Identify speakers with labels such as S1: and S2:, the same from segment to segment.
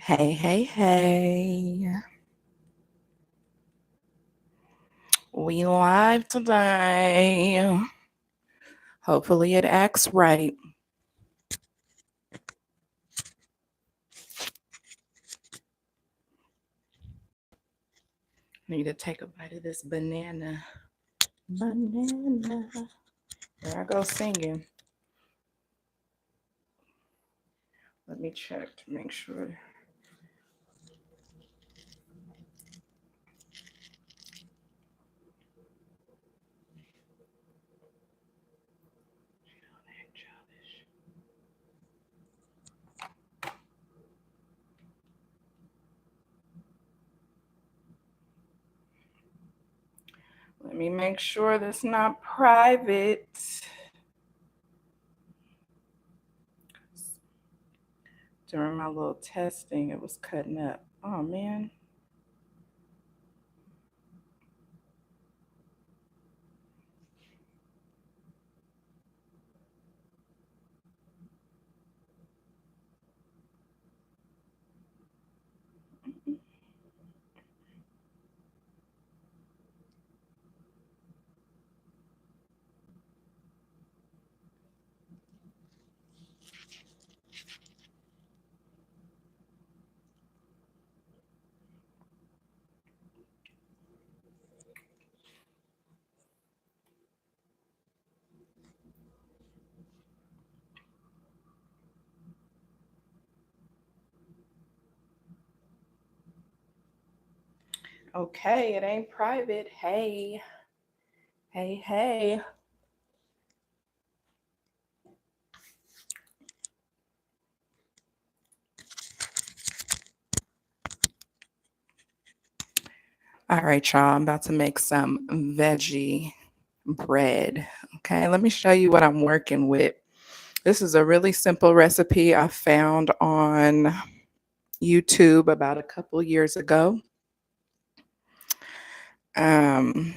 S1: Hey, hey, hey. We live today. Hopefully it acts right. Need to take a bite of this banana. Banana. There I go singing. Let me check to make sure. Let me make sure that's not private. During my little testing, it was cutting up. Oh, man. Okay, it ain't private. Hey, hey, hey. All right, y'all. I'm about to make some veggie bread. Okay, let me show you what I'm working with. This is a really simple recipe I found on YouTube about a couple years ago. Um,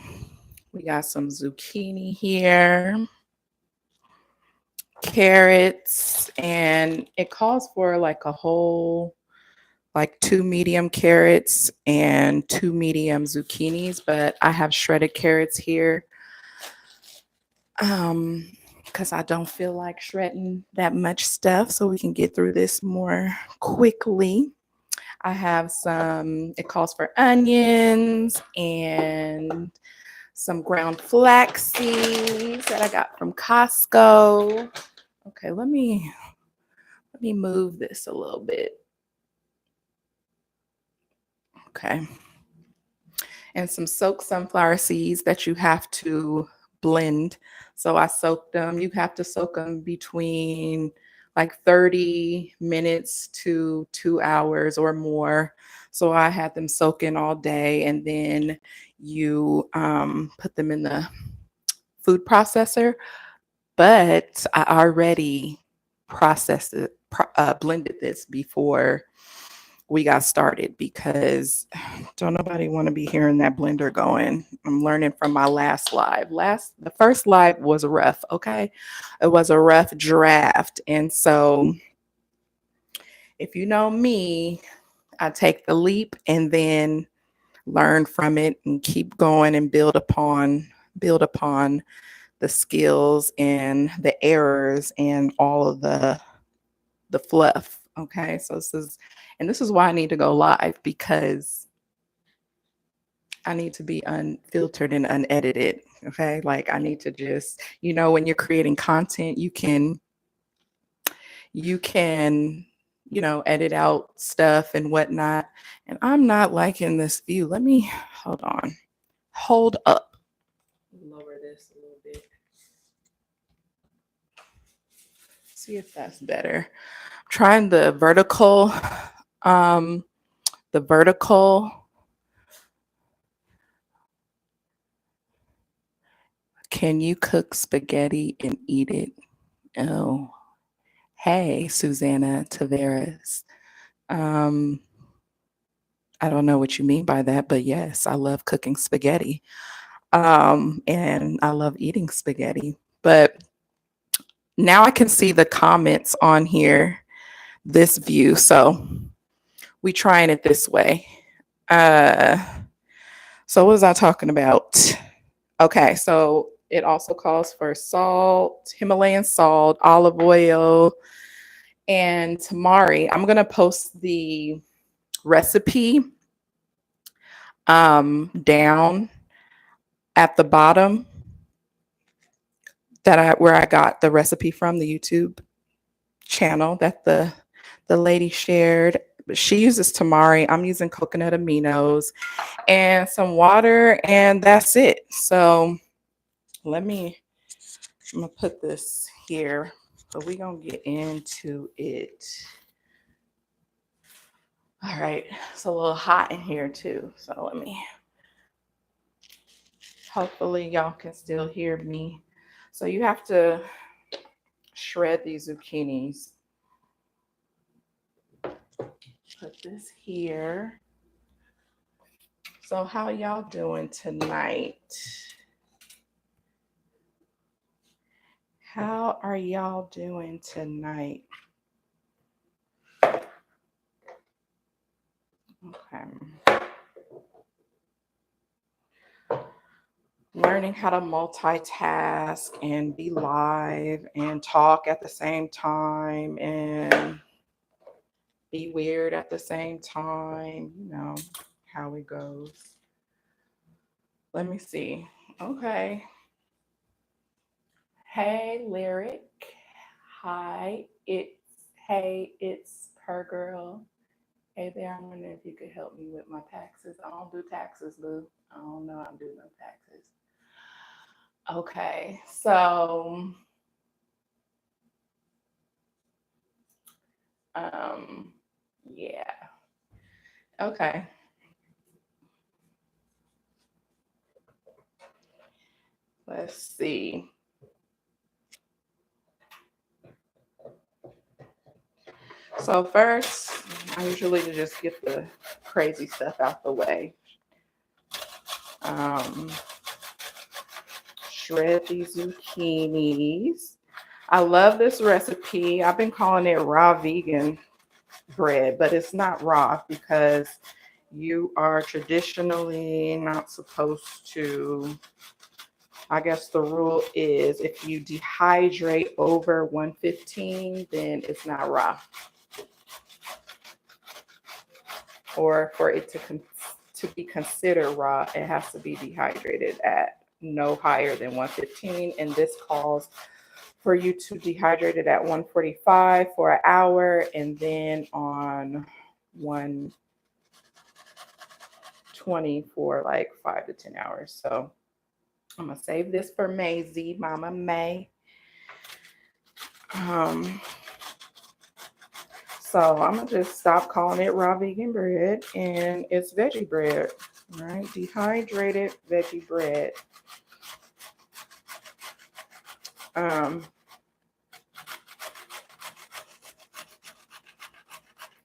S1: we got some zucchini here, carrots, and it calls for like a whole, like two medium carrots and two medium zucchinis, but I have shredded carrots here. Because I don't feel like shredding that much stuff, so we can get through this more quickly. I have some, it calls for onions and some ground flax seeds that I got from Costco. Okay, let me move this a little bit. Okay. And some soaked sunflower seeds that you have to blend. So I soaked them. You have to soak them between like 30 minutes to 2 hours or more. So I had them soaking all day, and then you put them in the food processor. But I already processed it, blended this before we got started because don't nobody want to be hearing that blender going. I'm learning from my last live. The first live was rough, okay? It was a rough draft. And so if you know me, I take the leap and then learn from it and keep going and build upon the skills and the errors and all of the fluff. Okay. So this is why I need to go live, because I need to be unfiltered and unedited. Okay. Like I need to just, when you're creating content, you can, edit out stuff and whatnot. And I'm not liking this view. Let me hold on. Hold up. Lower this a little bit. See if that's better. Trying the vertical, um, the vertical. Can you cook spaghetti and eat it? Oh, hey, Susanna Taveras. Um, I don't know what you mean by that, but yes, I love cooking spaghetti. And I love eating spaghetti. But now I can see the comments on here, this view. So we trying it this way. Uh, so what was I talking about? Okay, so it also calls for salt, Himalayan salt, olive oil, and tamari. I'm gonna post the recipe down at the bottom that I where I got the recipe from the YouTube channel that the lady shared. She uses tamari. I'm using coconut aminos and some water, and that's it. So let me. I'm gonna put this here, but we're gonna get into it. All right, it's a little hot in here too. So let me. Hopefully y'all can still hear me. So you have to shred these zucchinis. Put this here. So how y'all doing tonight? How are y'all doing tonight? Okay. Learning how to multitask and be live and talk at the same time and be weird at the same time, you know how it goes. Let me see. Okay. Hey, Lyric. Hi. It's Per Girl. Hey there, I'm wondering if you could help me with my taxes. I don't do taxes, Lou. I don't know how to do no taxes. Okay, so um yeah. Okay. Let's see. So first, I usually just get the crazy stuff out the way. Um, Shred these zucchinis. I love this recipe. I've been calling it raw vegan bread, but it's not raw because you are traditionally not supposed to. I guess the rule is if you dehydrate over 115, then it's not raw. Or for it to be considered raw, it has to be dehydrated at no higher than 115. And this calls for you to dehydrate it at 145 for an hour and then on 120 for like 5 to 10 hours. So I'm gonna save this for Mazzy, Mama May. So I'm gonna just stop calling it raw vegan bread and it's veggie bread, right? Dehydrated veggie bread. On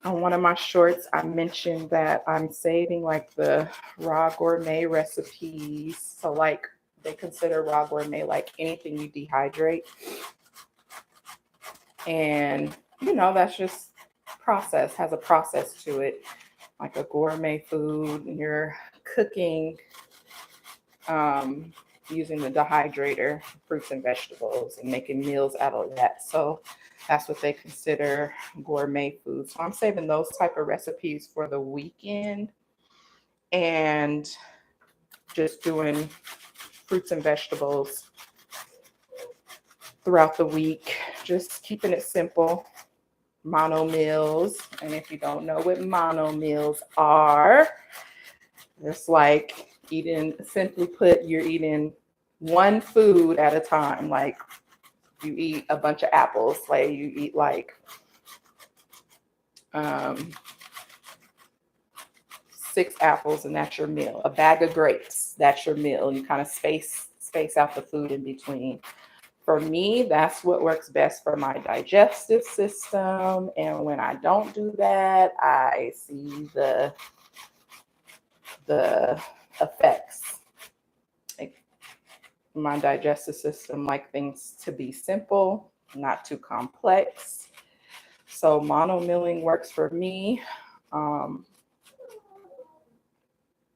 S1: one of my shorts, I mentioned that I'm saving like the raw gourmet recipes. So like they consider raw gourmet like anything you dehydrate. And you know, that's just has a process to it. Like a gourmet food, you're cooking using the dehydrator, fruits and vegetables, and making meals out of that. So that's what they consider gourmet food. So I'm saving those type of recipes for the weekend and just doing fruits and vegetables throughout the week, just keeping it simple. Mono meals. And if you don't know what mono meals are, it's like simply put, you're eating one food at a time. Like you eat a bunch of apples, like you eat like 6 apples and that's your meal. A bag of grapes, that's your meal. You kind of space out the food in between. For me, that's what works best for my digestive system. And when I don't do that, I see the effects. Like my digestive system like things to be simple, not too complex. So mono milling works for me.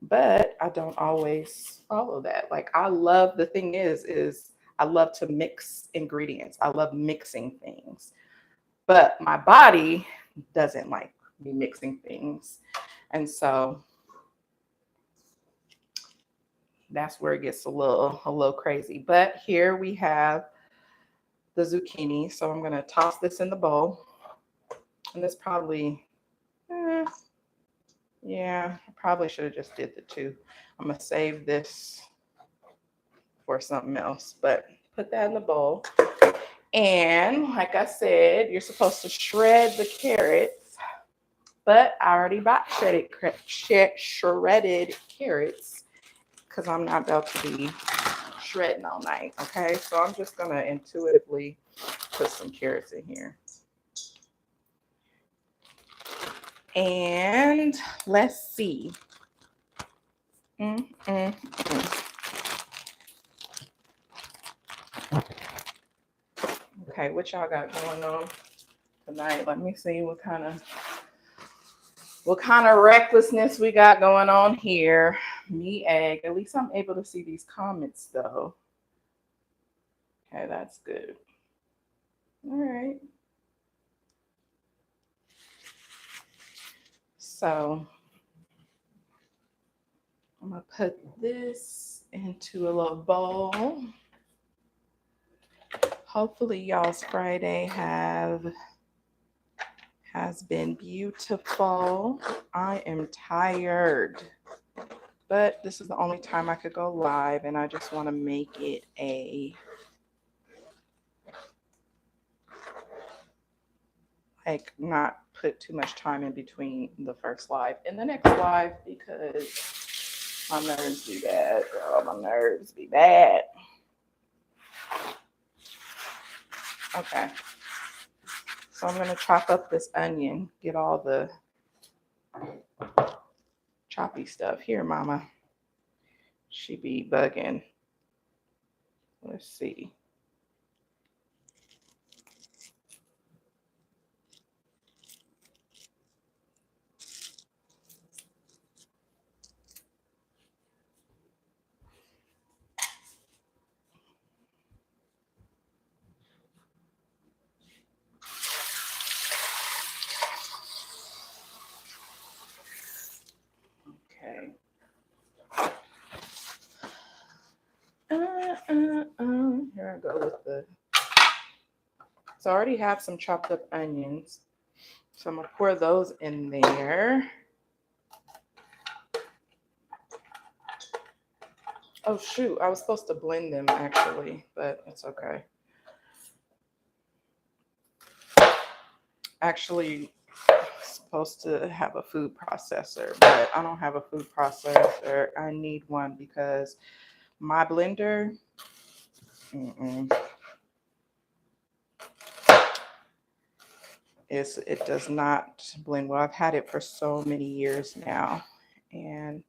S1: But I don't always follow that. Like I love the thing is I love to mix ingredients. I love mixing things. But my body doesn't like me mixing things. And so that's where it gets a little crazy. But here we have the zucchini. So I'm gonna toss this in the bowl. And this probably yeah, I probably should have just did the two. I'm gonna save this for something else, but put that in the bowl. And like I said, you're supposed to shred the carrots, but I already bought shredded carrots because I'm not about to be shredding all night. Okay, so I'm just gonna intuitively put some carrots in here. And let's see. Mm, mm, mm. Okay, what y'all got going on tonight? Let me see what kind of recklessness we got going on here. Me egg. At least I'm able to see these comments though. Okay, that's good. All right. So I'm gonna put this into a little bowl. Hopefully y'all's Friday has been beautiful. I am tired, but this is the only time I could go live, and I just want to make it not put too much time in between the first live and the next live because my nerves be bad, girl. My nerves be bad. Okay. So I'm going to chop up this onion, get all the choppy stuff. Here, mama. She be bugging. Let's see. Okay. Here I go with the. So I already have some chopped up onions. So I'm going to pour those in there. Oh, shoot. I was supposed to blend them, actually, but it's okay. Actually, supposed to have a food processor, but I don't have a food processor. I need one because my blender, it does not blend well. I've had it for so many years now, and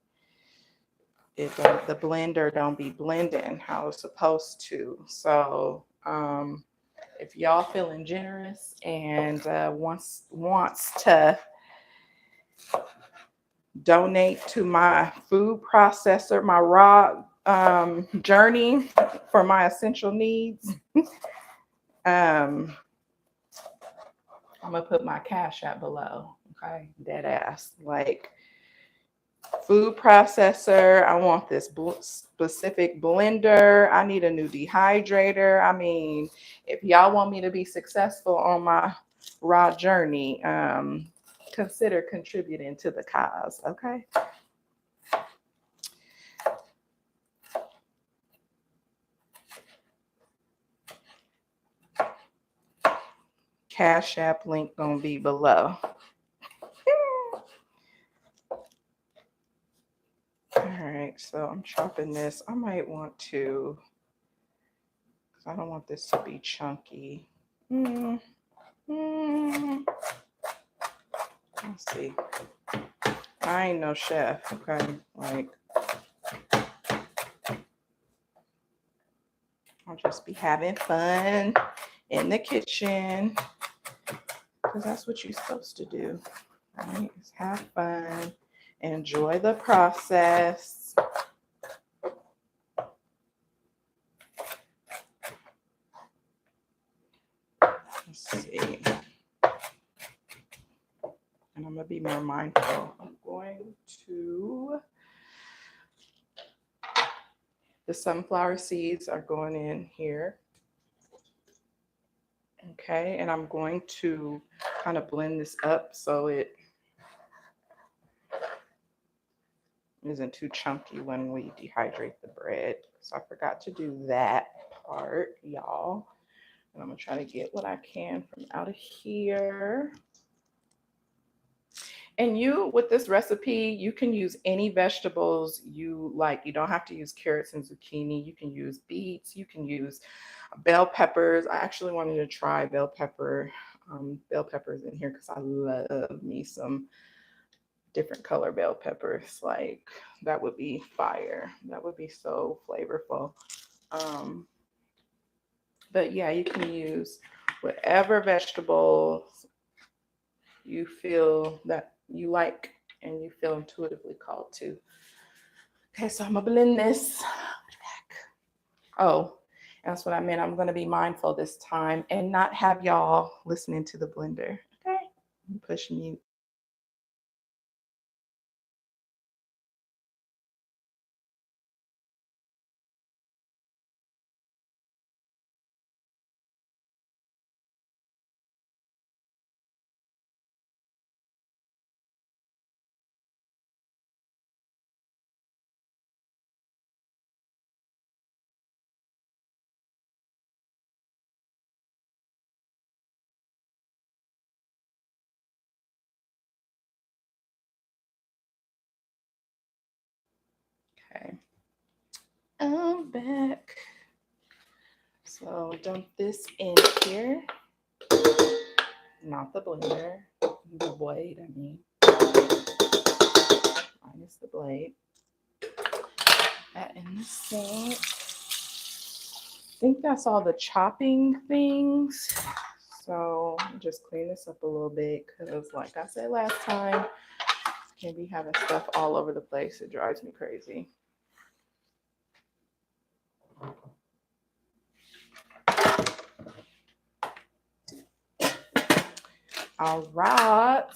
S1: the blender don't be blending how it's supposed to. So if y'all feeling generous and wants to donate to my food processor, my raw journey for my essential needs, I'm gonna put my Cash App below. Okay, dead ass. Like food processor. I want this specific blender. I need a new dehydrator. I mean, if y'all want me to be successful on my raw journey, consider contributing to the cause. Okay. Cash App link gonna be below. All right, so I'm chopping this. I might want to, because I don't want this to be chunky. Let's see. I ain't no chef, okay? Like, I'll just be having fun in the kitchen, because that's what you're supposed to do. Right? Just have fun. Enjoy the process. Let's see. And I'm going to be more mindful. I'm going to, the sunflower seeds are going in here. Okay, and I'm going to kind of blend this up so it isn't too chunky when we dehydrate the bread. So I forgot to do that part, y'all. And I'm gonna try to get what I can from out of here. And you, with this recipe, you can use any vegetables you like. You don't have to use carrots and zucchini. You can use beets. You can use bell peppers. I actually wanted to try bell peppers in here because I love me some different color bell peppers. Like that would be fire. That would be so flavorful. But yeah, you can use whatever vegetables you feel that you like and you feel intuitively called to. Okay, so I'm gonna blend this. Oh, that's what I meant. I'm gonna be mindful this time and not have y'all listening to the blender. Okay, push mute. Okay, I'm back. So dump this in here. Not the blender, the blade, I mean. Minus the blade. That in the sink. I think that's all the chopping things. So just clean this up a little bit because like I said last time, can be having stuff all over the place. It drives me crazy. All right.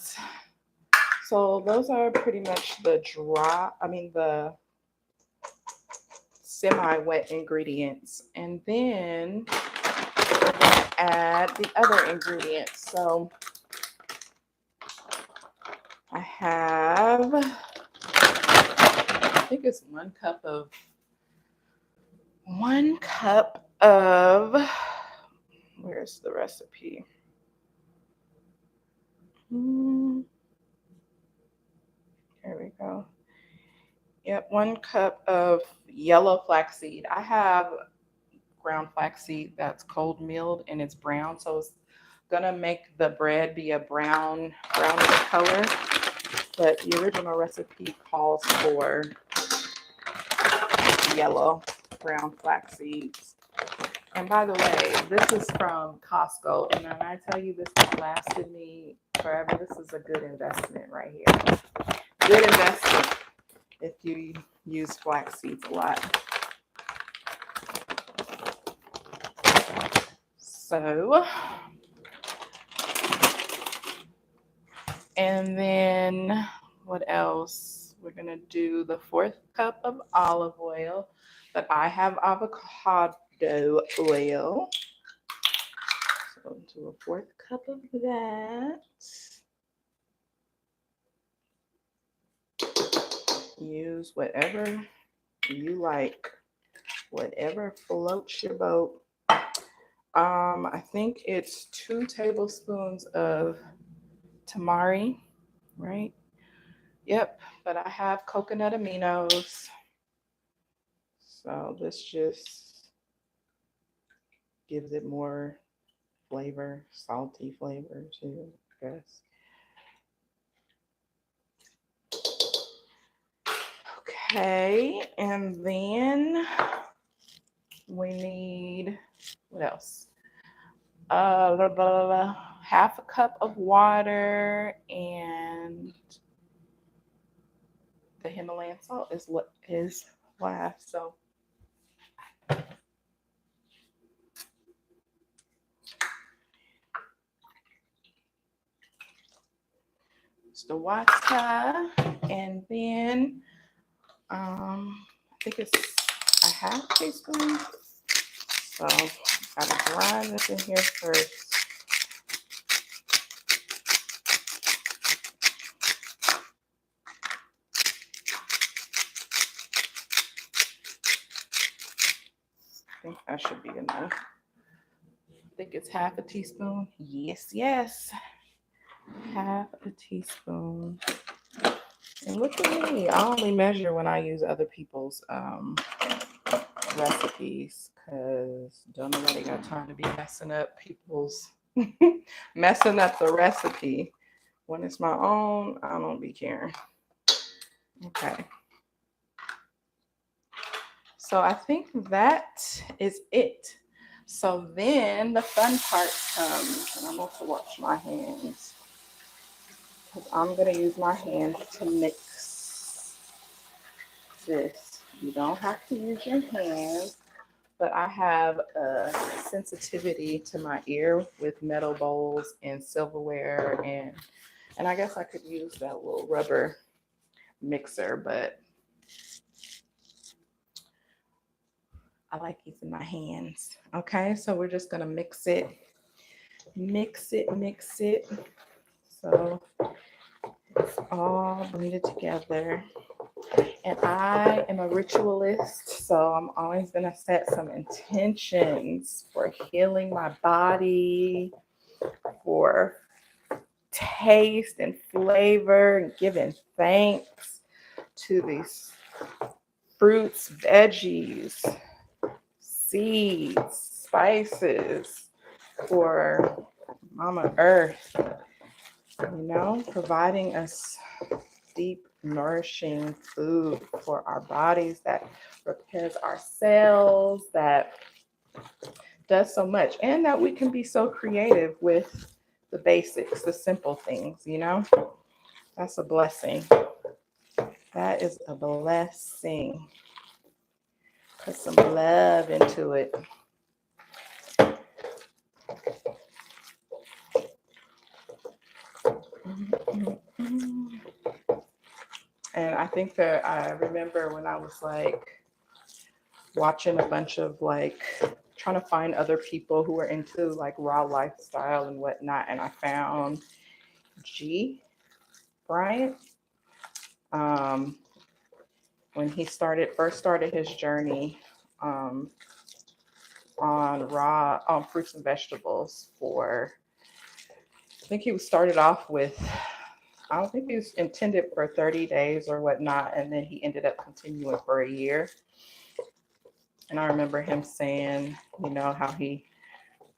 S1: So those are pretty much the semi-wet ingredients. And then we're going to add the other ingredients. So I have, I think it's 1 cup of, where's the recipe? There we go. Yep, 1 cup of yellow flaxseed. I have ground flaxseed that's cold milled and it's brown, so it's gonna make the bread be a brownish color. But the original recipe calls for yellow brown flax seeds. And by the way, this is from Costco. And when I tell you this has lasted me forever, this is a good investment right here. Good investment if you use flax seeds a lot. So, and then what else? We're going to do the 4th cup of olive oil, but I have avocado oil. So do a 4th cup of that. Use whatever you like, whatever floats your boat. I think it's 2 tablespoons of tamari, right? Yep, but I have coconut aminos. So this just gives it more flavor, salty flavor too, I guess. Okay, and then we need, what else? Half a cup of water and the Himalayan salt is what is last. So it's the vodka, and then I think it's a half teaspoon. So gotta grind this in here first. I think that should be enough. I think it's half a teaspoon. Yes, yes. Half a teaspoon. And look at me. I only measure when I use other people's recipes, because don't nobody got time to be messing up people's messing up the recipe. When it's my own, I don't be caring. Okay. So I think that is it. So then the fun part comes, and I'm going to wash my hands, because I'm going to use my hands to mix this. You don't have to use your hands, but I have a sensitivity to my ear with metal bowls and silverware, and I guess I could use that little rubber mixer, but I like using my hands. Okay, so we're just gonna mix it. So it's all blended together. And I am a ritualist, so I'm always going to set some intentions for healing my body, for taste and flavor, and giving thanks to these fruits, veggies, seeds, spices, for Mama Earth, providing us deep, nourishing food for our bodies that repairs our cells, that does so much, and that we can be so creative with the basics, the simple things, That's a blessing. That is a blessing. Put some love into it. And I think that I remember when I was watching a bunch of trying to find other people who were into raw lifestyle and whatnot, and I found G. Bryant. When he first started his journey on fruits and vegetables I think he started off with, I don't think he was intended for 30 days or whatnot, and then he ended up continuing for a year. And I remember him saying, how he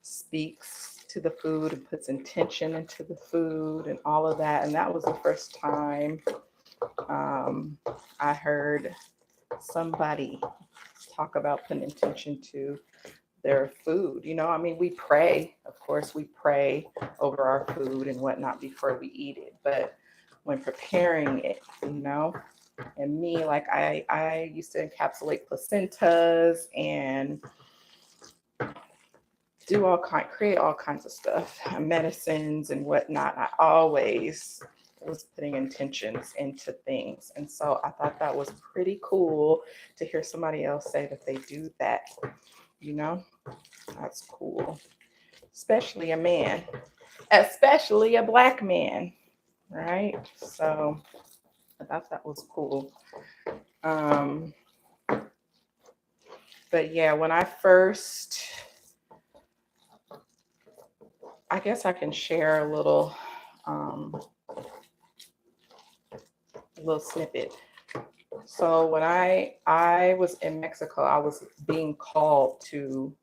S1: speaks to the food and puts intention into the food and all of that. And that was the first time I heard somebody talk about putting intention to their food. We pray, of course, we pray over our food and whatnot before we eat it. But when preparing it, and me, I used to encapsulate placentas and create all kinds of stuff, medicines and whatnot. I always was putting intentions into things. And so I thought that was pretty cool to hear somebody else say that they do that. That's cool. Especially a man, especially a Black man, right? So I thought that was cool. But yeah, when I first, I guess I can share a little snippet. So when I was in Mexico, I was being called to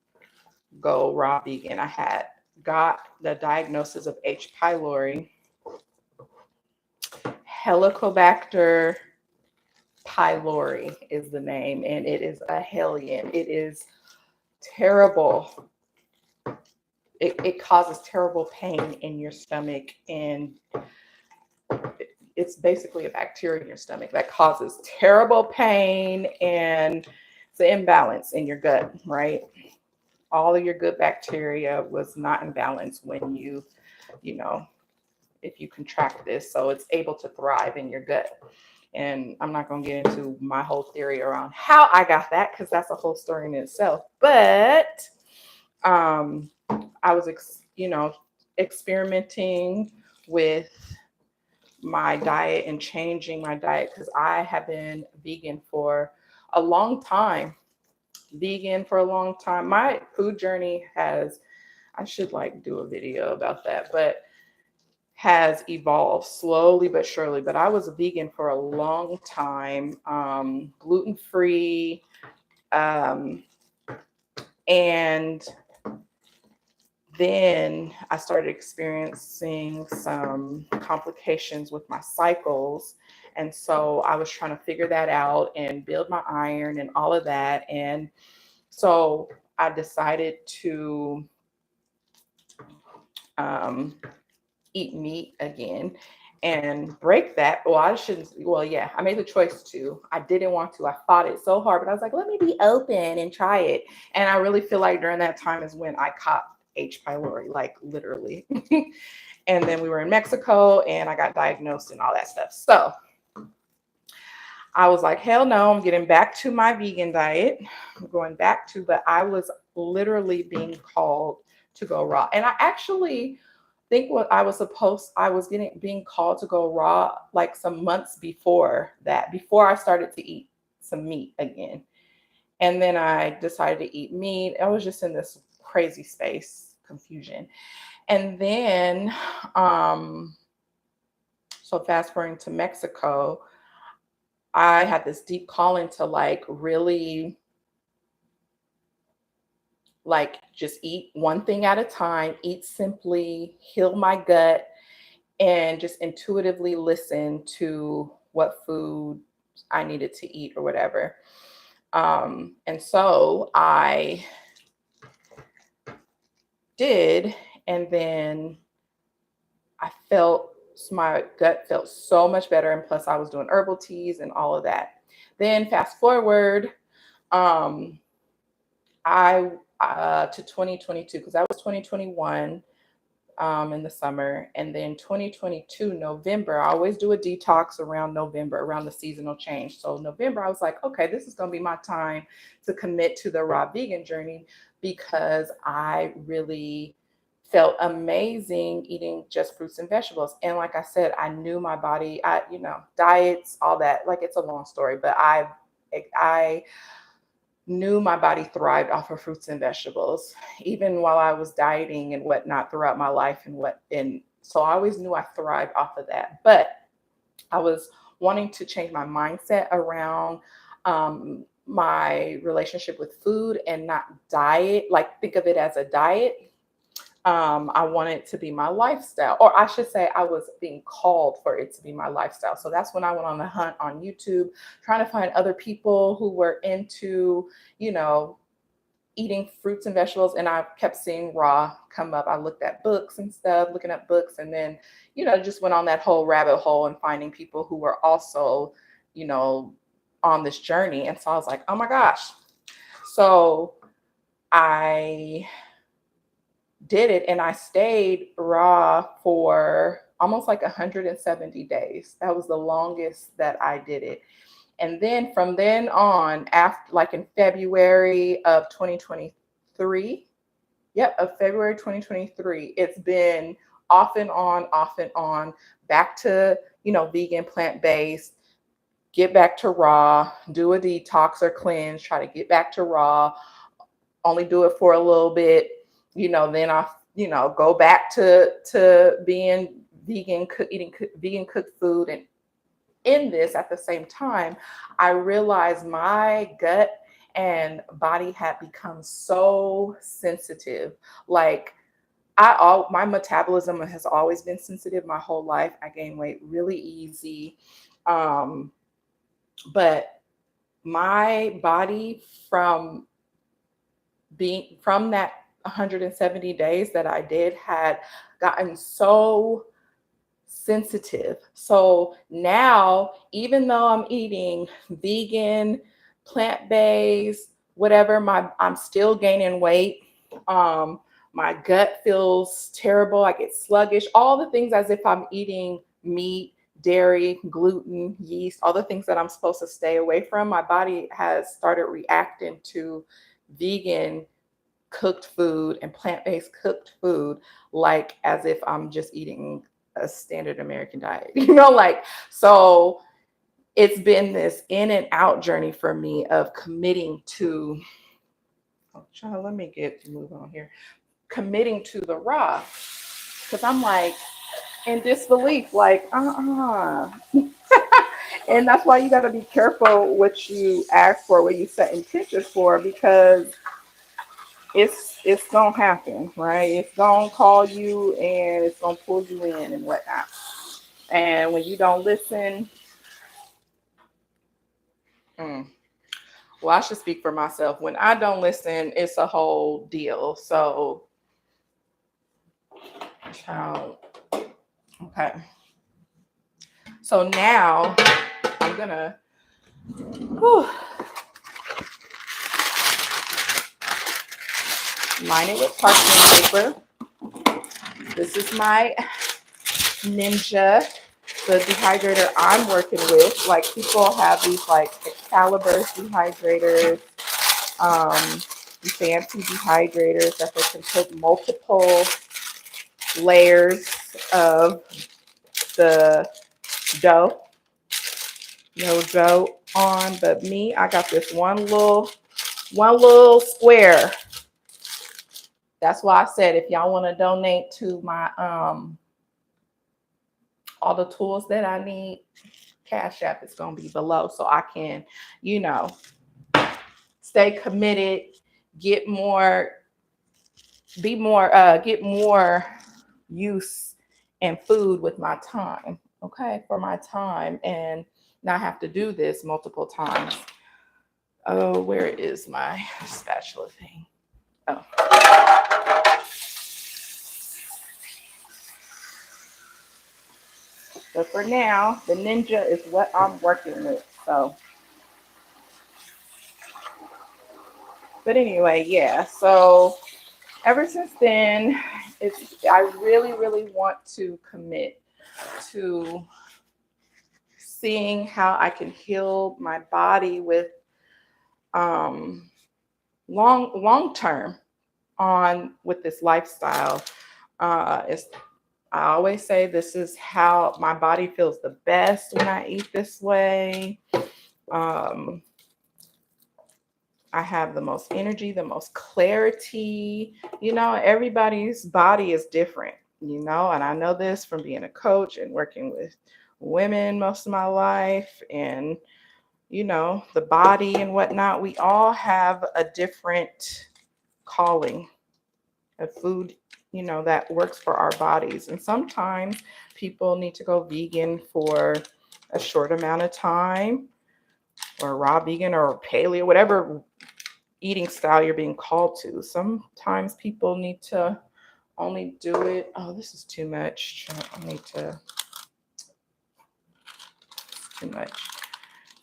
S1: go raw vegan. I had got the diagnosis of H. pylori, Helicobacter pylori is the name, and it is a hellion. It is terrible. It causes terrible pain in your stomach, and it's basically a bacteria in your stomach that causes terrible pain, and it's an imbalance in your gut, right? All of your good bacteria was not in balance when you know, if you contract this. So it's able to thrive in your gut. And I'm not going to get into my whole theory around how I got that, because that's a whole story in itself. But um, I was, experimenting with my diet and changing my diet, because I have been vegan for a long time. My food journey has, I should like do a video about that, but has evolved slowly but surely. But I was a vegan for a long time, gluten free, um, and then I started experiencing some complications with my cycles. And so I was trying to figure that out and build my iron and all of that. And so I decided to um, eat meat again and break that. Well, I shouldn't. Well, yeah, I made the choice to. I didn't want to. I fought it so hard, but I was like, let me be open and try it. And I really feel like during that time is when I caught H. pylori, like literally. And then we were in Mexico and I got diagnosed and all that stuff. So I was like, hell no, I'm getting back to my vegan diet. I'm going back to, but I was literally being called to go raw. And I actually think what I was being called to go raw like some months before that, before I started to eat some meat again. And then I decided to eat meat. I was just in this crazy space, confusion. And then, so fast forwarding to Mexico, I had this deep calling to like really like just eat one thing at a time, eat simply, heal my gut, and just intuitively listen to what food I needed to eat or whatever. And so I did, and then I felt my gut felt so much better, and plus I was doing herbal teas and all of that. Then fast forward, um, I to 2022, because that was 2021 in the summer, and then 2022 November. I always do a detox around November, around the seasonal change. So November, I was like, okay, this is going to be my time to commit to the raw vegan journey, because I really felt amazing eating just fruits and vegetables. And like I said, I knew my body, diets, all that, like it's a long story, but I knew my body thrived off of fruits and vegetables, even while I was dieting and whatnot throughout my life and so I always knew I thrived off of that. But I was wanting to change my mindset around my relationship with food and not diet, like think of it as a diet. I wanted it to be my lifestyle, or I should say, I was being called for it to be my lifestyle. So that's when I went on the hunt on YouTube, trying to find other people who were into, you know, eating fruits and vegetables. And I kept seeing raw come up. I looked at books and stuff, looking at books, and then, just went on that whole rabbit hole and finding people who were also, you know, on this journey. And so I was like, oh my gosh. So I did it, and I stayed raw for almost like 170 days. That was the longest that I did it. And then from then on, after like in February of 2023, of February 2023, it's been off and on, back to, vegan, plant-based, get back to raw, do a detox or cleanse, try to get back to raw, only do it for a little bit, then I, go back to being vegan, eating vegan cooked food. And in this, at the same time, I realized my gut and body had become so sensitive. Like my metabolism has always been sensitive my whole life. I gain weight really easy. But my body from that 170 days that I did had gotten so sensitive. So now, even though I'm eating vegan, plant-based, whatever, I'm still gaining weight. Um, my gut feels terrible. I get sluggish. All the things as if I'm eating meat, dairy, gluten, yeast, all the things that I'm supposed to stay away from. My body has started reacting to vegan cooked food and plant-based cooked food like as if I'm just eating a standard American diet, like, so it's been this in and out journey for me of committing to, oh, child, let me move on here, committing to the raw, because I'm like in disbelief, like, and that's why you got to be careful what you ask for, what you set intentions for, because it's gonna happen, right? It's gonna call you and it's gonna pull you in and whatnot. And when you don't listen, well, I should speak for myself. When I don't listen, it's a whole deal. So, child, okay. So now I'm gonna line it with parchment paper. This is my Ninja, the dehydrator I'm working with. Like, people have these like Excalibur dehydrators, fancy dehydrators that they can put multiple layers of the dough, dough on. But me, I got this one little square. That's why I said, if y'all want to donate to my all the tools that I need, Cash App is going to be below, so I can, stay committed, get more use and food with my time, okay, for my time, and not have to do this multiple times. Oh, where is my spatula thing? Oh. But for now, the Ninja is what I'm working with. So, but anyway, yeah. So ever since then, I really, really want to commit to seeing how I can heal my body with long term on with this lifestyle. I always say this is how my body feels the best when I eat this way. I have the most energy, the most clarity. Everybody's body is different, and I know this from being a coach and working with women most of my life, and, the body and whatnot. We all have a different calling of food, that works for our bodies. And sometimes people need to go vegan for a short amount of time, or raw vegan or paleo, whatever eating style you're being called to. Sometimes people need to only do it. Oh, this is too much. I need to, too much.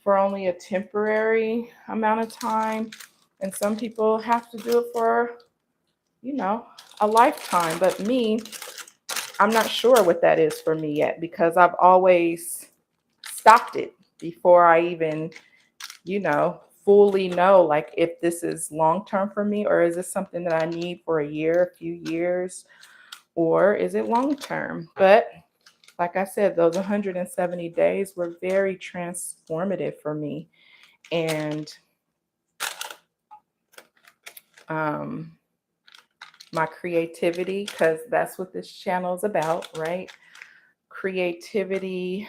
S1: For only a temporary amount of time. And some people have to do it for, a lifetime. But me, I'm not sure what that is for me yet, because I've always stopped it before I even, fully know, like, if this is long term for me, or is this something that I need for a year, a few years, or is it long term? But like I said, those 170 days were very transformative for me. And my creativity, because that's what this channel is about, right? Creativity,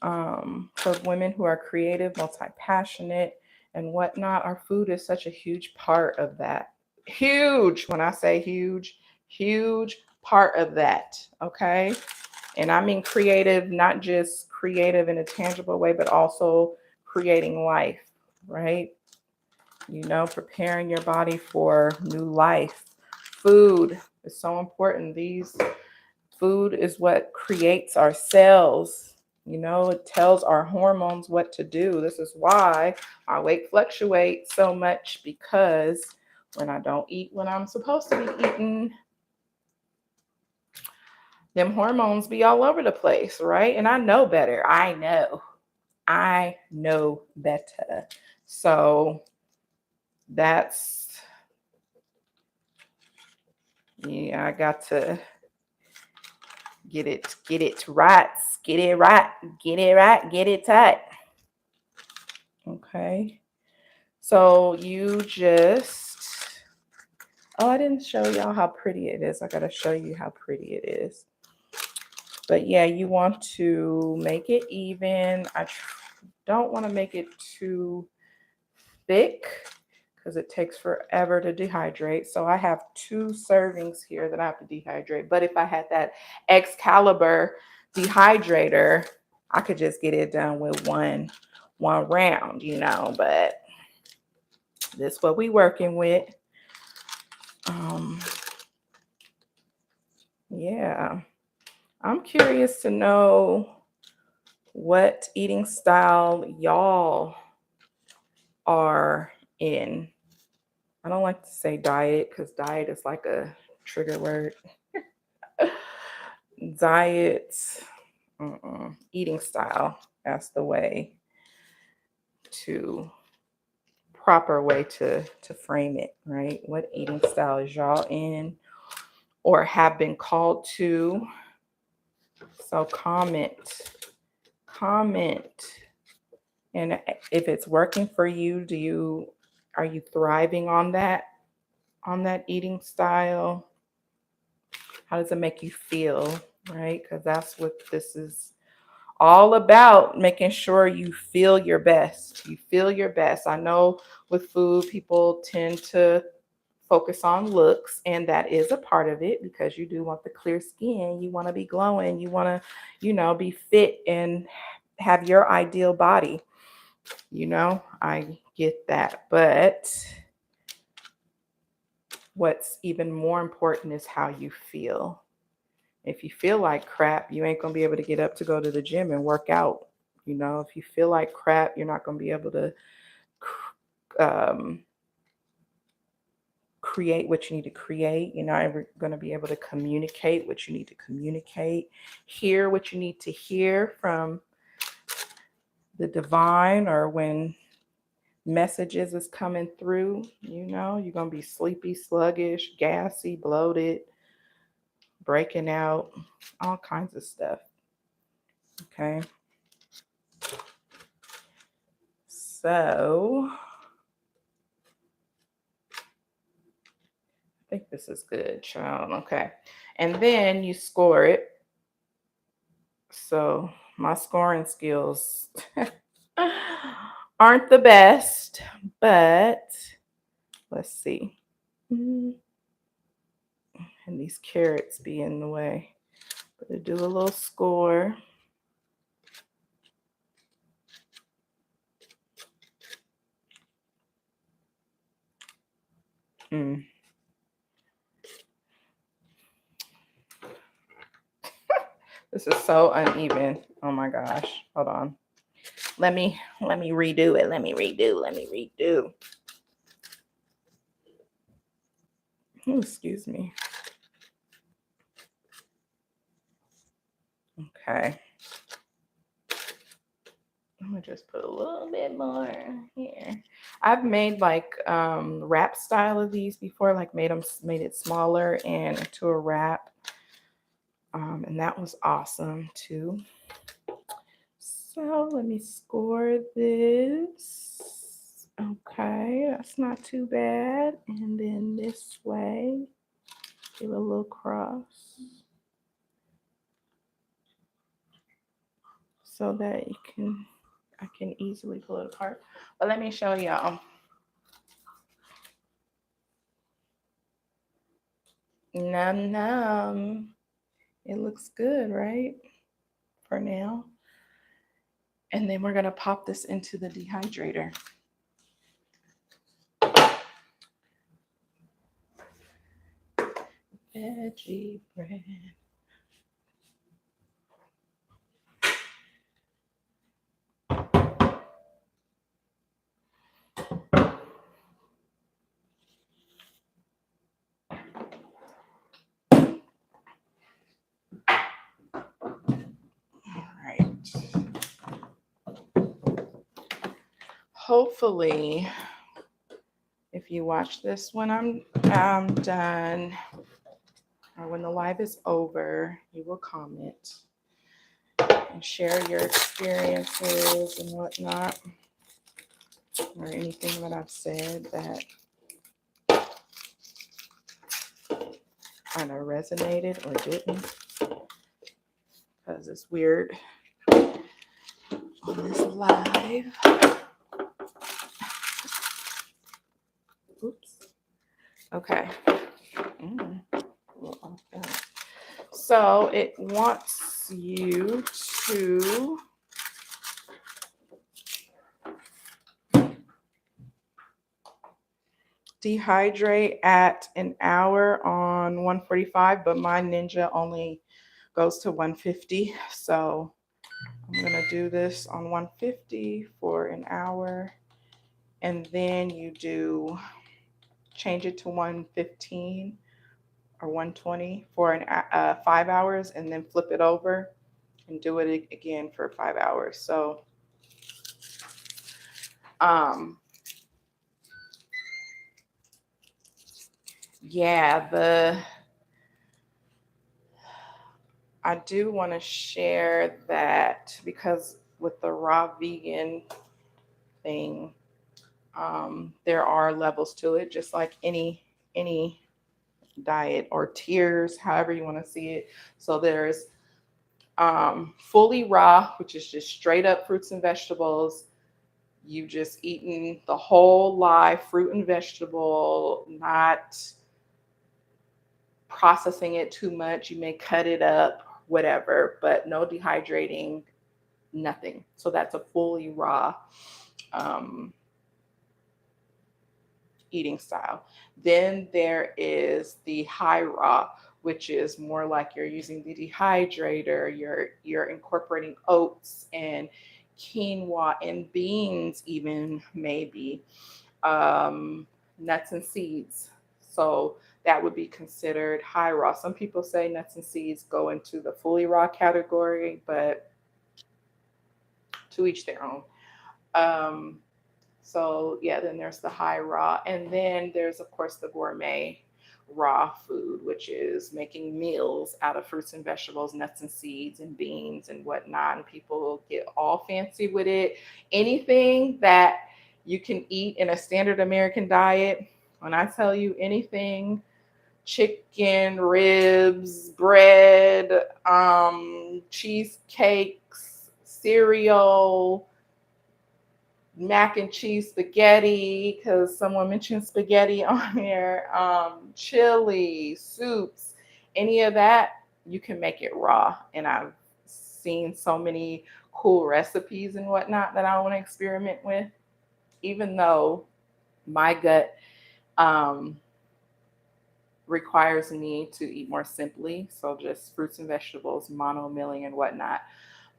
S1: for women who are creative, multi-passionate, and whatnot. Our food is such a huge part of that. Huge, when I say huge, huge part of that, okay? And I mean creative, not just creative in a tangible way, but also creating life, right? Preparing your body for new life. Food is so important. These Food is what creates our cells. You know, it tells our hormones what to do. This is why our weight fluctuates so much, because when I don't eat when I'm supposed to be eating, them hormones be all over the place, right? And I know better. I know better. So that's, yeah, I got to get it right, get it right, get it right, get it tight. Okay. So you just, oh, I didn't show y'all how pretty it is. I got to show you how pretty it is. But yeah, you want to make it even. I don't want to make it too thick because it takes forever to dehydrate. So I have 2 servings here that I have to dehydrate. But if I had that Excalibur dehydrator, I could just get it done with one round, you know. But this is what we working with. Yeah, I'm curious to know what eating style y'all are in. I don't like to say diet because diet is like a trigger word. Diet, eating style, that's the way to, proper way to frame it, right? What eating style is y'all in or have been called to? So comment. And if it's working for you, are you thriving on that eating style? How does it make you feel, right? Because that's what this is all about, making sure you feel your best. You feel your best. I know with food, people tend to focus on looks, and that is a part of it because you do want the clear skin. You want to be glowing. You want to, be fit and have your ideal body. I get that. But what's even more important is how you feel. If you feel like crap, you ain't going to be able to get up to go to the gym and work out. If you feel like crap, you're not going to be able to create what you need to create. You're not ever going to be able to communicate what you need to communicate, hear what you need to hear from the divine, or when messages is coming through, you're going to be sleepy, sluggish, gassy, bloated, breaking out, all kinds of stuff. Okay. So I think this is good, child. Okay. And then you score it. So my scoring skills aren't the best, but let's see. And these carrots be in the way. But do a little score. This is so uneven. Oh my gosh. Hold on. Let me redo it. Let me redo. Oh, excuse me. Okay. I'm gonna just put a little bit more here. I've made like wrap style of these before, like made it smaller and into a wrap. And that was awesome too. So let me score this. Okay, that's not too bad. And then this way, give a little cross so that I can easily pull it apart. But let me show y'all. Num. It looks good, right? For now. And then we're going to pop this into the dehydrator. Veggie bread. hopefully, if you watch this when I'm done or when the live is over, you will comment and share your experiences and whatnot, or anything that I've said that kind of resonated or didn't, because it's weird on this live. Oops. Okay. So it wants you to dehydrate at an hour on 145, but my Ninja only goes to 150. So I'm going to do this on 150 for an hour. And then you change it to 115 or 120 for 5 hours, and then flip it over and do it again for 5 hours. So, yeah, I do want to share that, because with the raw vegan thing, there are levels to it, just like any diet or tiers, however you want to see it. So there's fully raw, which is just straight up fruits and vegetables. You just eating the whole live fruit and vegetable, not processing it too much. You may cut it up, whatever, but no dehydrating, nothing. So that's a fully raw eating style. Then there is the high raw, which is more like you're using the dehydrator, you're incorporating oats and quinoa and beans, even maybe nuts and seeds. So that would be considered high raw. Some people say nuts and seeds go into the fully raw category, but to each their own. Um, So yeah, then there's the high raw, and then there's of course the gourmet raw food, which is making meals out of fruits and vegetables, nuts and seeds, and beans and whatnot. And people get all fancy with it. Anything that you can eat in a standard American diet. When I tell you anything, chicken, ribs, bread, cheesecakes, cereal, mac and cheese spaghetti, because someone mentioned spaghetti on here, chili, soups, any of that, you can make it raw. And I've seen so many cool recipes and whatnot that I want to experiment with, even though my gut um, requires me to eat more simply. So just fruits and vegetables, mono milling and whatnot.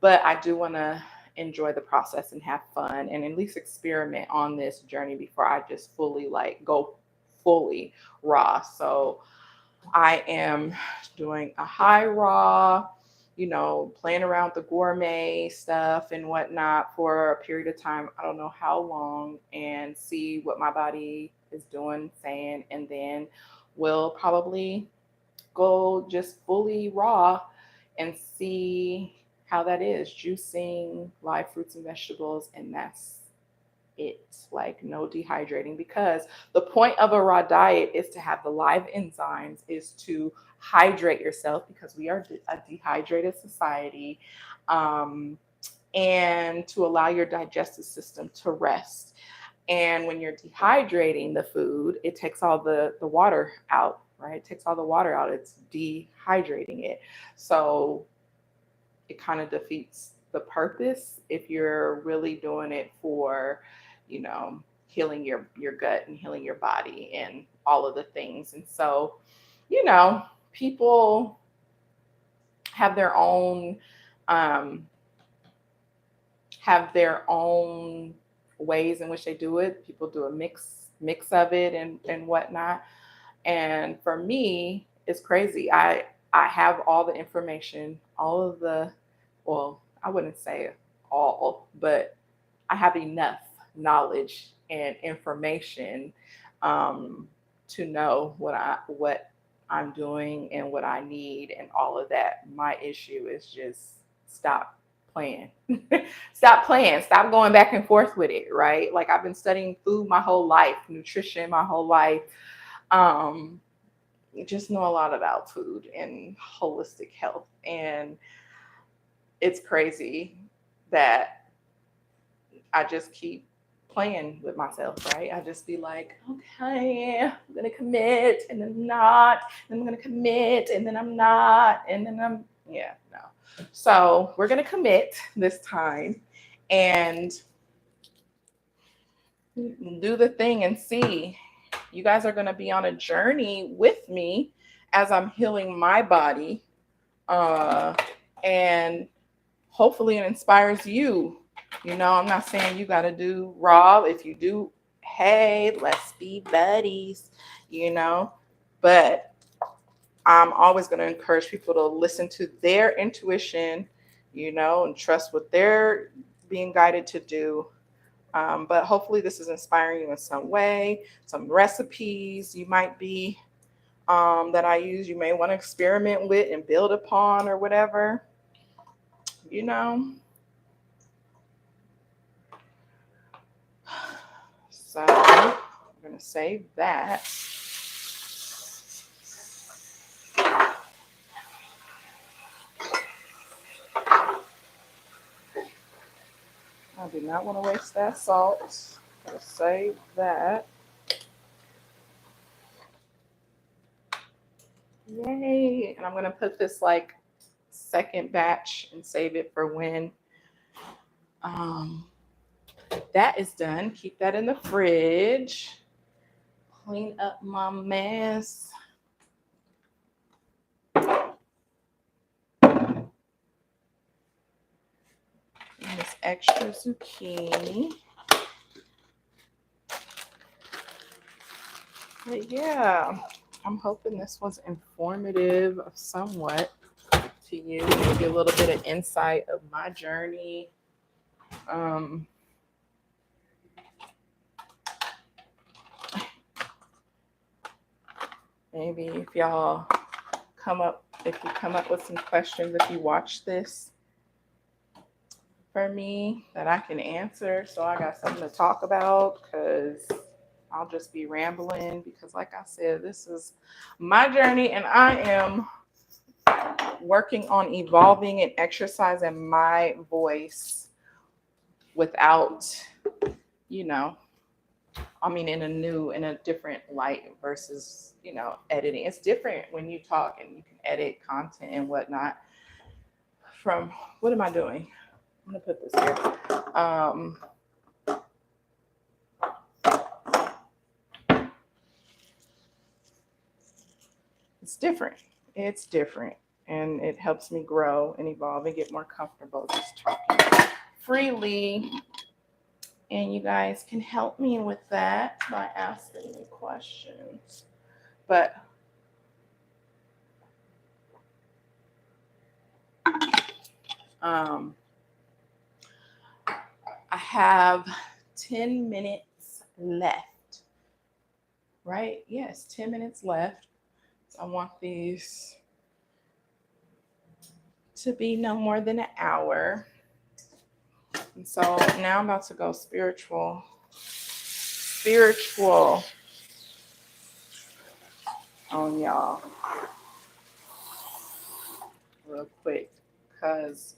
S1: But I do want to enjoy the process and have fun and at least experiment on this journey before I just fully go fully raw. So I am doing a high raw, playing around with the gourmet stuff and whatnot for a period of time. I don't know how long, and see what my body is doing, saying, and then we'll probably go just fully raw and see how that is. Juicing live fruits and vegetables, and that's it. Like no dehydrating, because the point of a raw diet is to have the live enzymes, is to hydrate yourself, because we are a dehydrated society, and to allow your digestive system to rest. And when you're dehydrating the food, it takes all the water out, right? It takes all the water out. It's dehydrating it. So it kind of defeats the purpose if you're really doing it for, healing your gut and healing your body and all of the things. And so, people have their own um, ways in which they do it. People do a mix of it and whatnot. And for me, it's crazy. I have all the information, all of the, well, I wouldn't say all, but I have enough knowledge and information to know what I'm doing and what I need and all of that. My issue is just stop playing. Stop playing. Stop going back and forth with it, right? Like I've been studying food my whole life, nutrition my whole life. Um, just know a lot about food and holistic health. And it's crazy that I just keep playing with myself, right? I just be like, okay, I'm gonna commit and then I'm not, then I'm gonna commit and then I'm not, and then I'm yeah, no. So we're gonna commit this time and do the thing and see. You guys are gonna be on a journey with me as I'm healing my body. And hopefully it inspires you. You know, I'm not saying you got to do raw. If you do, hey, let's be buddies, you know. But I'm always going to encourage people to listen to their intuition, you know, and trust what they're being guided to do. But hopefully this is inspiring you in some way. Some recipes you might be that I use, you may want to experiment with and build upon or whatever, you know. So I'm going to save that. I do not want to waste that salt. I'm going to save that. Yay. And I'm going to put this like second batch and save it for when that is done. Keep that in the fridge. Clean up my mess. And this extra zucchini. But yeah, I'm hoping this was informative of somewhat to you, maybe a little bit of insight of my journey. Maybe if y'all if you come up with some questions, if you watch this for me that I can answer, so I got something to talk about, because I'll just be rambling, because like I said, this is my journey and I am working on evolving and exercising my voice without, you know, I mean, in a different light versus, you know, editing. It's different when you talk and you can edit content and whatnot. From what am I doing? I'm gonna put this here. It's different. It's different, and it helps me grow and evolve and get more comfortable just talking freely. And you guys can help me with that by asking me questions. But I have 10 minutes left, right? Yes, 10 minutes left. So I want these to be no more than an hour. And so now I'm about to go spiritual on y'all real quick, because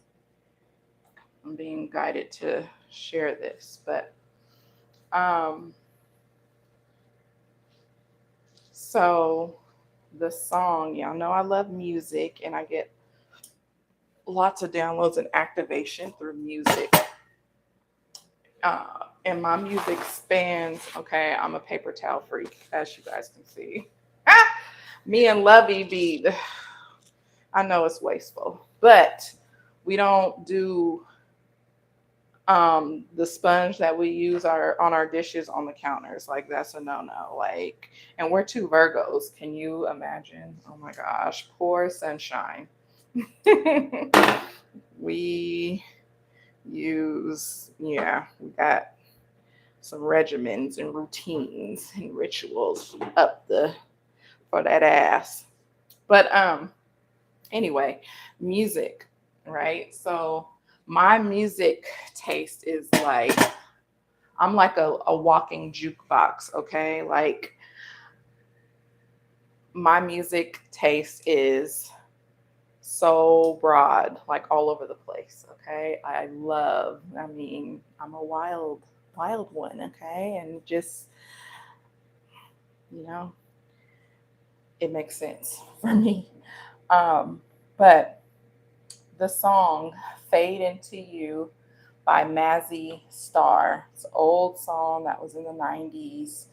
S1: I'm being guided to share this. But so the song, y'all know I love music and I get lots of downloads and activation through music. And my music spans, okay, I'm a paper towel freak, as you guys can see. Me and Lovey be, I know it's wasteful, but we don't do the sponge that we use on our dishes on the counters. Like, that's a no-no. Like, and we're two Virgos. Can you imagine? Oh my gosh, poor sunshine. We use, yeah, we got some regimens and routines and rituals up the for that ass. But anyway, music, right? So my music taste is like I'm like a walking jukebox, okay? Like my music taste is so broad, like all over the place, okay? I mean, I'm a wild one, okay? And just, you know, it makes sense for me. Um, but the song Fade Into You by Mazzy Star. It's an old song that was in the 90s.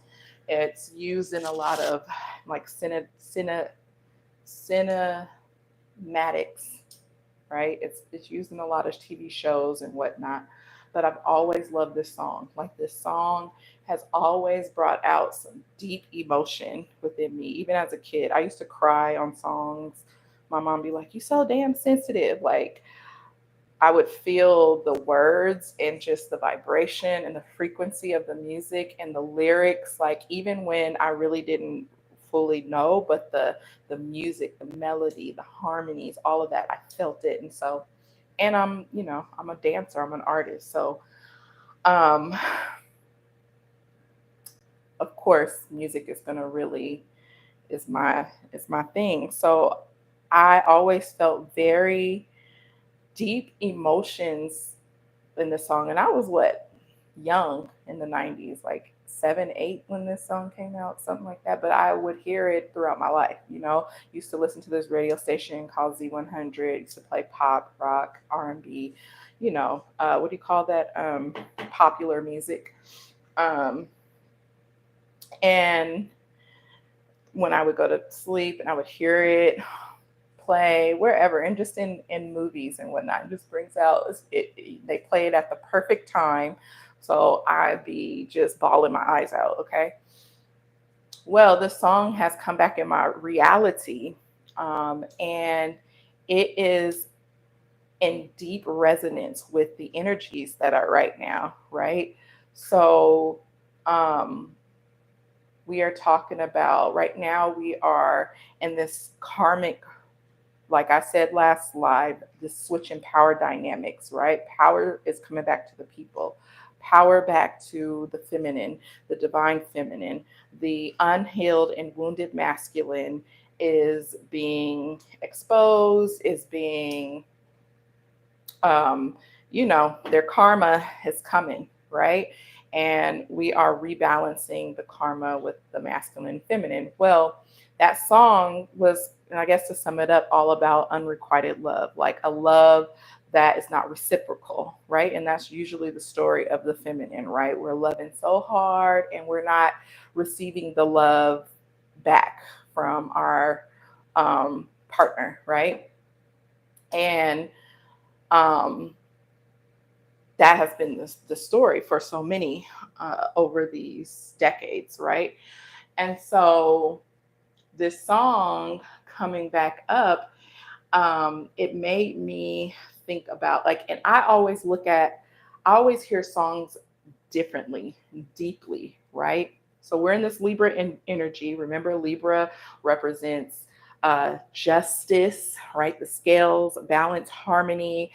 S1: It's used in a lot of like cinematics, right? It's used in a lot of TV shows and whatnot. But I've always loved this song. Like this song has always brought out some deep emotion within me. Even as a kid, I used to cry on songs. My mom be like, "You so damn sensitive." Like I would feel the words and just the vibration and the frequency of the music and the lyrics, like even when I really didn't fully know, but the music, the melody, the harmonies, all of that, I felt it. And so, and I'm a dancer, I'm an artist. So um of course music is gonna really is my thing. So I always felt very deep emotions in the song. And I was what, young in the 90s, like 7, 8 when this song came out, something like that. But I would hear it throughout my life, Used to listen to this radio station called Z100, used to play pop, rock, R&B, what do you call that? Popular music. Um, and when I would go to sleep and I would hear it play wherever and just in movies and whatnot. It just brings out they play it at the perfect time. So I'd be just bawling my eyes out. Okay. Well, the song has come back in my reality. And it is in deep resonance with the energies that are right now. Right. So, um, we are talking about right now, we are in this karmic, like I said last slide, the switch in power dynamics, right? Power is coming back to the people, power back to the feminine, the divine feminine. The unhealed and wounded masculine is being exposed, is being, um, their karma is coming, right? And we are rebalancing the karma with the masculine and feminine. Well, that song was, and I guess to sum it up, all about unrequited love, like a love that is not reciprocal, right? And that's usually the story of the feminine, right? We're loving so hard and we're not receiving the love back from our partner, right? And um, that has been the story for so many over these decades, right? And so this song coming back up, it made me think about like, and I always hear songs differently, deeply, right? So we're in this Libra energy. Remember, Libra represents justice, right? The scales, balance, harmony,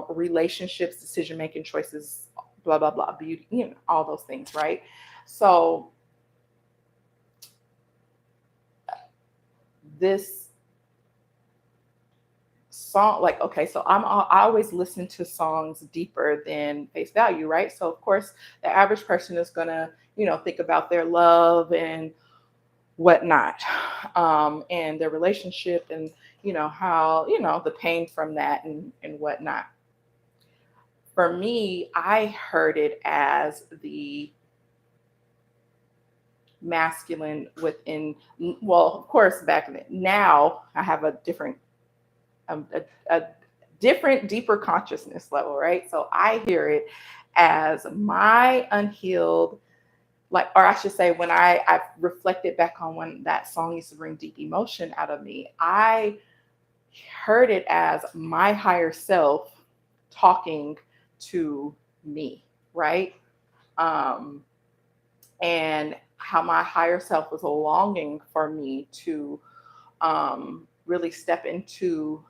S1: relationships, decision making choices, blah, blah, blah, beauty, all those things, right? So this song, like, okay, so I always listen to songs deeper than face value, right? So of course the average person is gonna think about their love and whatnot, and their relationship, and how the pain from that and whatnot. For me, I heard it as the masculine within, well, of course back then. Now I have a different a different, deeper consciousness level, right? So I hear it as my unhealed, like, or I should say, when I've reflected back on when that song used to bring deep emotion out of me, I heard it as my higher self talking to me, right? Um, and how my higher self was longing for me to really step into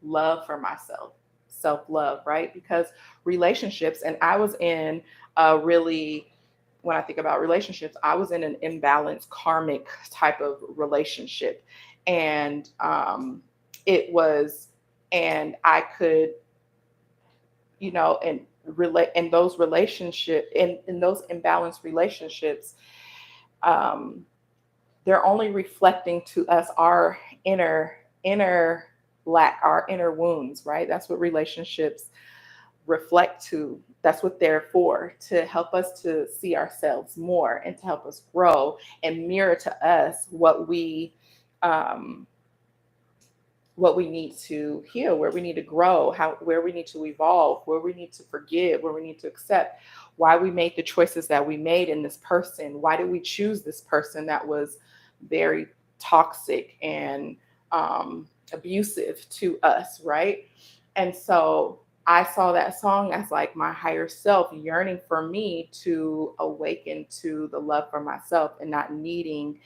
S1: love for myself, self love, right? Because relationships, and I was in a really, when I think about relationships, I was in an imbalanced karmic type of relationship. And it was, and I could, and relate in those relationship in those imbalanced relationships, um, they're only reflecting to us our inner lack, our inner wounds, right? That's what relationships reflect to. That's what they're for, to help us to see ourselves more and to help us grow and mirror to us um, what we need to heal, where we need to grow, how where we need to evolve, where we need to forgive, where we need to accept, why we made the choices that we made in this person. Why did we choose this person that was very toxic and abusive to us, right? And so I saw that song as like my higher self yearning for me to awaken to the love for myself and not needing,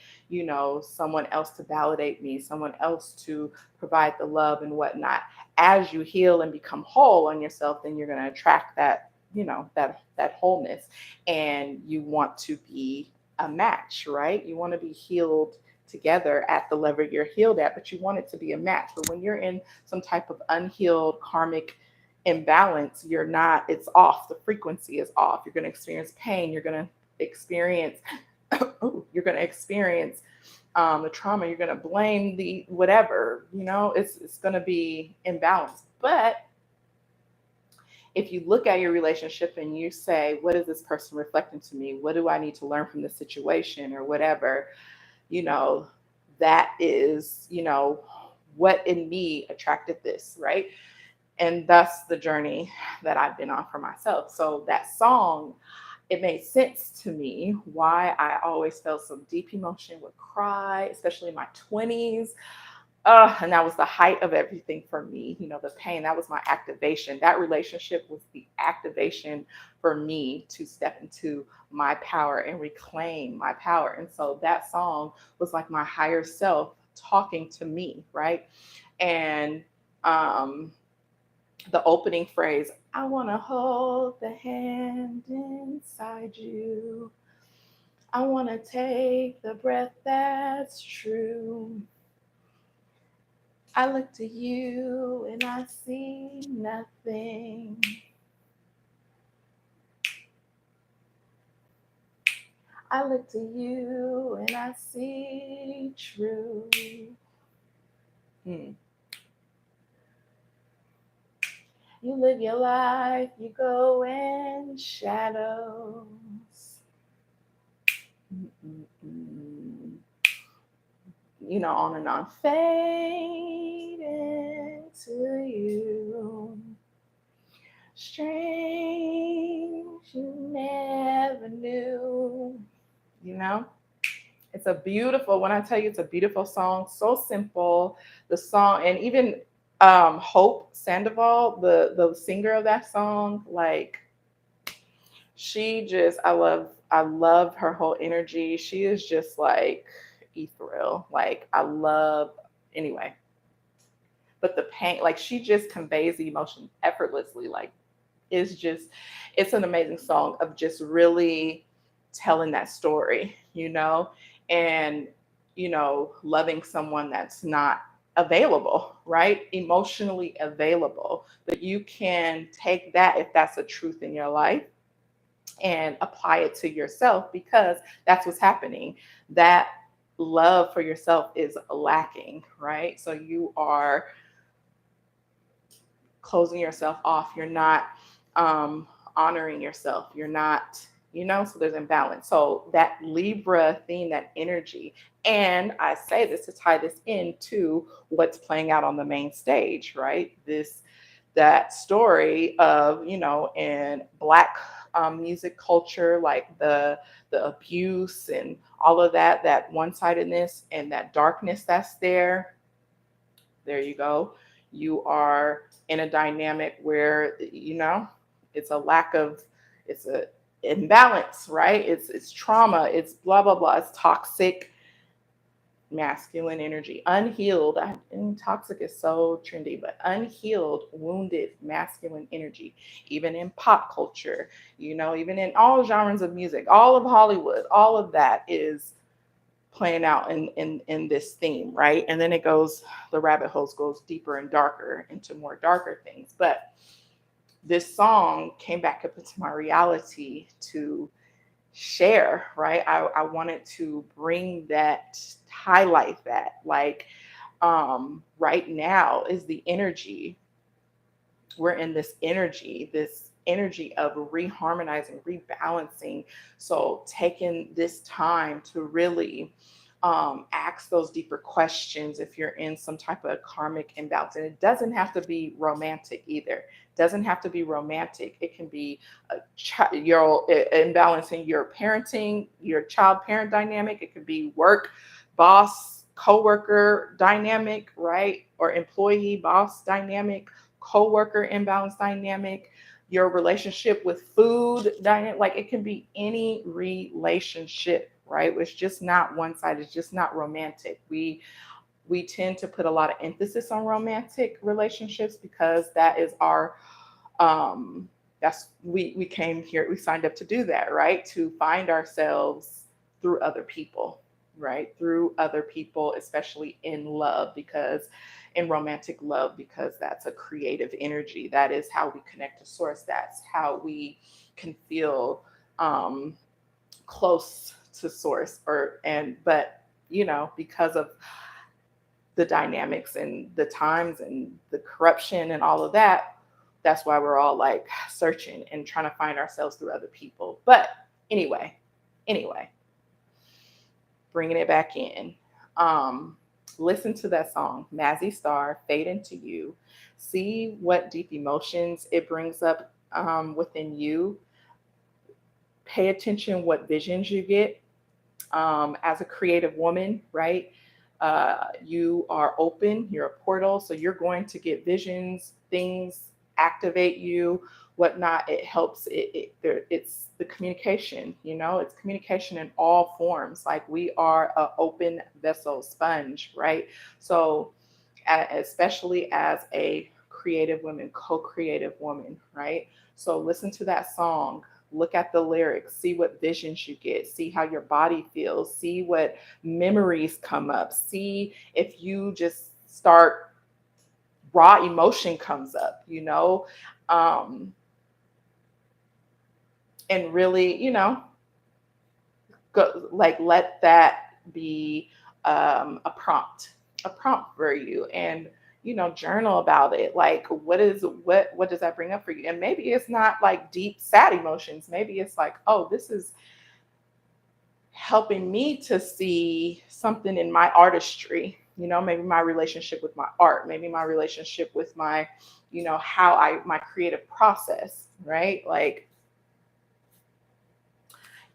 S1: someone else to validate me, someone else to provide the love and whatnot. As you heal and become whole on yourself, then you're going to attract that, that wholeness. And you want to be a match, right? You want to be healed together at the level you're healed at, but you want it to be a match. But when you're in some type of unhealed karmic imbalance, you're not, it's off. The frequency is off. You're going to experience pain. You're going to experience, you're going to experience the trauma. You're going to blame the whatever, it's going to be imbalanced. But if you look at your relationship and you say, what is this person reflecting to me? What do I need to learn from this situation or whatever? You know, that is, what in me attracted this, right? And that's the journey that I've been on for myself. So that song, it made sense to me why I always felt some deep emotion, would cry, especially in my 20s. And that was the height of everything for me. The pain, that was my activation. That relationship was the activation for me to step into my power and reclaim my power. And so that song was like my higher self talking to me, right? And the opening phrase, I want to hold the hand inside you. I want to take the breath that's true. I look to you and I see nothing. I look to you and I see true. Hmm. You live your life, you go in shadows. Mm-mm-mm. On and on. Fade into you. Strange, you never knew. You know? It's a beautiful, when I tell you it's a beautiful song, so simple. The song, and even Hope Sandoval, the singer of that song, like she just, I love her whole energy. She is just like ethereal. Like I love, anyway. But the pain, like she just conveys the emotion effortlessly. Like it's an amazing song of just really telling that story, and loving someone that's not available, right? Emotionally available. But you can take that, if that's a truth in your life, and apply it to yourself, because that's what's happening. That love for yourself is lacking, right? So you are closing yourself off. You're not honoring yourself. You're not, so there's imbalance. So that Libra theme, that energy, and I say this to tie this into what's playing out on the main stage, right? That story of, in Black music culture, like the abuse and all of that one-sidedness and that darkness that's there. There you go. You are in a dynamic where, it's a lack of, it's a imbalance, right? It's trauma, it's blah blah blah, it's toxic masculine energy, unhealed. And toxic is so trendy, but unhealed, wounded masculine energy, even in pop culture, even in all genres of music, all of Hollywood, all of that is playing out in this theme, right? And then the rabbit holes goes deeper and darker into more darker things. But this song came back up into my reality to share, right? I wanted to bring that, highlight that. Like, right now is the energy. We're in this energy of reharmonizing, rebalancing. So taking this time to really ask those deeper questions if you're in some type of karmic imbalance. And it doesn't have to be romantic either. It doesn't have to be romantic. It can be your imbalance in your parenting, your child parent dynamic. It could be work, boss, coworker dynamic, right? Or employee boss dynamic, co-worker imbalance dynamic, your relationship with food dynamic. Like, it can be any relationship, right? It's just not one side. It's just not romantic. We tend to put a lot of emphasis on romantic relationships because that is our we came here, we signed up to do that, right? To find ourselves through other people, right? Through other people, especially in love, because in romantic love, because that's a creative energy. That is how we connect to source. That's how we can feel close to source. But because of the dynamics and the times and the corruption and all of that, that's why we're all like searching and trying to find ourselves through other people. But anyway, bringing it back in. Listen to that song, Mazzy Star, Fade Into You. See what deep emotions it brings up within you. Pay attention what visions you get as a creative woman, right? You are open, you're a portal, so you're going to get visions, things activate you, whatnot. It helps. It's the communication. It's communication in all forms. Like, we are an open vessel, sponge, right? So, especially as a creative woman, co-creative woman, right? So listen to that song. Look at the lyrics, see what visions you get, see how your body feels, see what memories come up, see if you just start raw emotion comes up, and really, go, like, let that be a prompt for you, and journal about it. Like, what does that bring up for you? And maybe it's not like deep sad emotions. Maybe it's like, oh, this is helping me to see something in my artistry, maybe my relationship with my art, maybe my relationship with my my creative process, right? Like,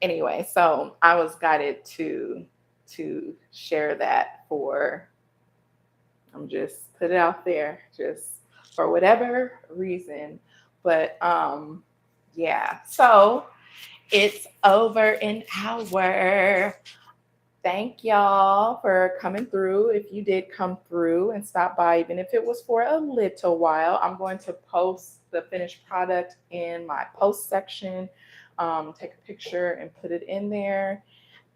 S1: anyway, so I was guided to share that. I'm just put it out there, just for whatever reason. But yeah, so it's over an hour. Thank y'all for coming through. If you did come through and stop by, even if it was for a little while, I'm going to post the finished product in my post section. Take a picture and put it in there.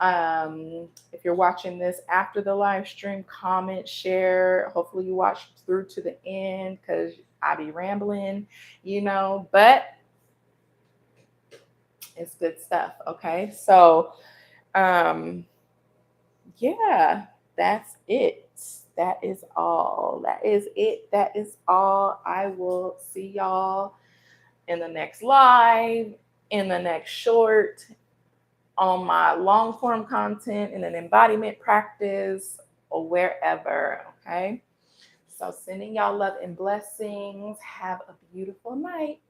S1: If you're watching this after the live stream, comment, share. Hopefully you watch through to the end, because I be rambling, but it's good stuff. Okay. So, yeah, that's it. That is all. That is it. That is all. I will see y'all in the next live, in the next short, on my long form content, in an embodiment practice, or wherever. Okay. So, sending y'all love and blessings. Have a beautiful night.